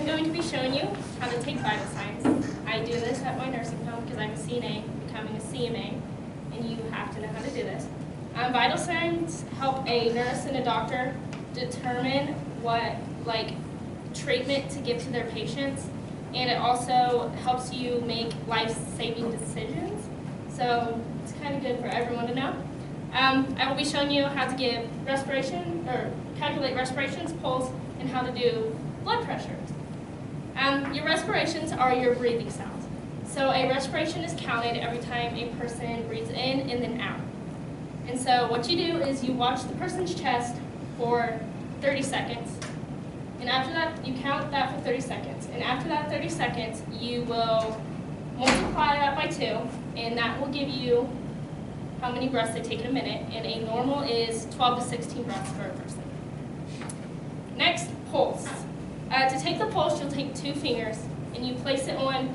I'm going to be showing you how to take vital signs. I do this at my nursing home because I'm a CNA, becoming a CMA, and you have to know how to do this. Vital signs help a nurse and a doctor determine what treatment to give to their patients, and it also helps you make life-saving decisions. So it's kind of good for everyone to know. I will be showing you how to give respiration or calculate respirations, pulse, and how to do blood pressure. Your respirations are your breathing sounds. So a respiration is counted every time a person breathes in and then out. And so what you do is you watch the person's chest for 30 seconds. And after that, you count that for 30 seconds. And after that 30 seconds, you will multiply that by 2, and that will give you how many breaths they take in a minute. And a normal is 12 to 16 breaths for a person. Next, pulse. To take the pulse, you'll take 2 fingers, and you place it on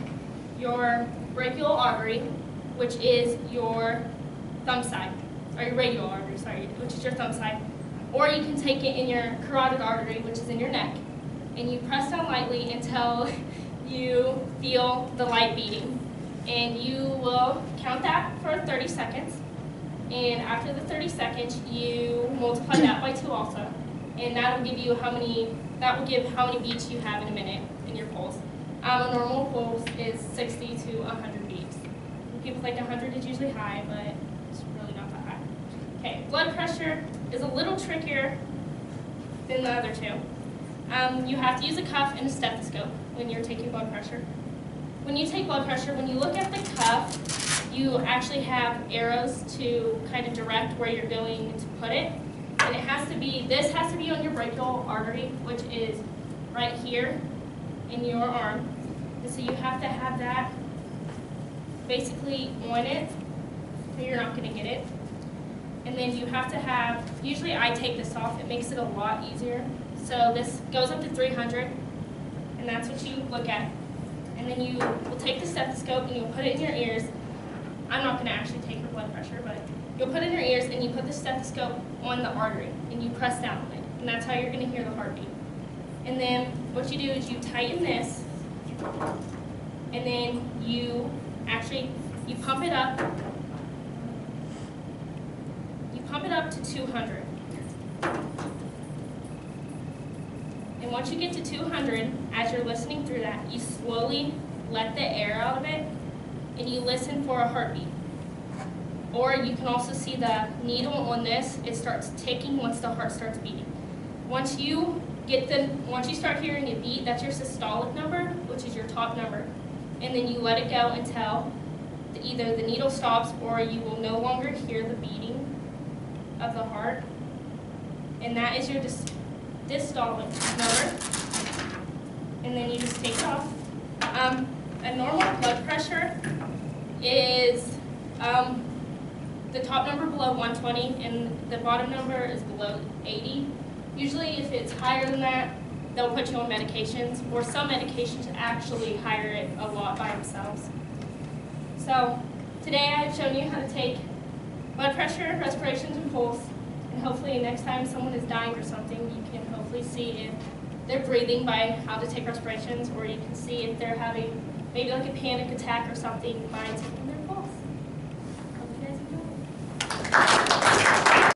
your brachial artery, which is your thumb side, or your radial artery, sorry, which is your thumb side. Or you can take it in your carotid artery, which is in your neck, and you press down lightly until you feel the light beating. And you will count that for 30 seconds, and after the 30 seconds, you multiply that by 2 also, and that will give you how many beats you have in a minute in your pulse. A normal pulse is 60 to 100 beats. People think 100 is usually high, but it's really not that high. Okay, blood pressure is a little trickier than the other 2. You have to use a cuff and a stethoscope when you're taking blood pressure. When you take blood pressure, when you look at the cuff, you actually have arrows to kind of direct where you're going to put it. And this has to be on your brachial artery, which is right here in your arm. And so you have to have that basically on it, or you're not going to get it. And then you have to have, usually I take this off, it makes it a lot easier. So this goes up to 300, and that's what you look at. And then you will take the stethoscope and you'll put it in your ears. I'm not going to actually take your blood pressure, but you'll put it in your ears and you put the stethoscope on the artery and you press down on it. And that's how you're going to hear the heartbeat. And then what you do is you tighten this, and then you pump it up. You pump it up to 200. And once you get to 200, as you're listening through that, you slowly let the air out of it, and you listen for a heartbeat. Or you can also see the needle on this, it starts ticking once the heart starts beating. Once you start hearing a beat, that's your systolic number, which is your top number. And then you let it go until either the needle stops or you will no longer hear the beating of the heart. And that is your systolic number. And then you just take it off. A normal blood pressure is the top number below 120 and the bottom number is below 80. Usually if it's higher than that, they'll put you on medications, or some medications actually higher it a lot by themselves. So today I've shown you how to take blood pressure, respirations, and pulse, and hopefully next time someone is dying or something, you can hopefully see if they're breathing by how to take respirations, or you can see if they're having maybe like a panic attack or something by taking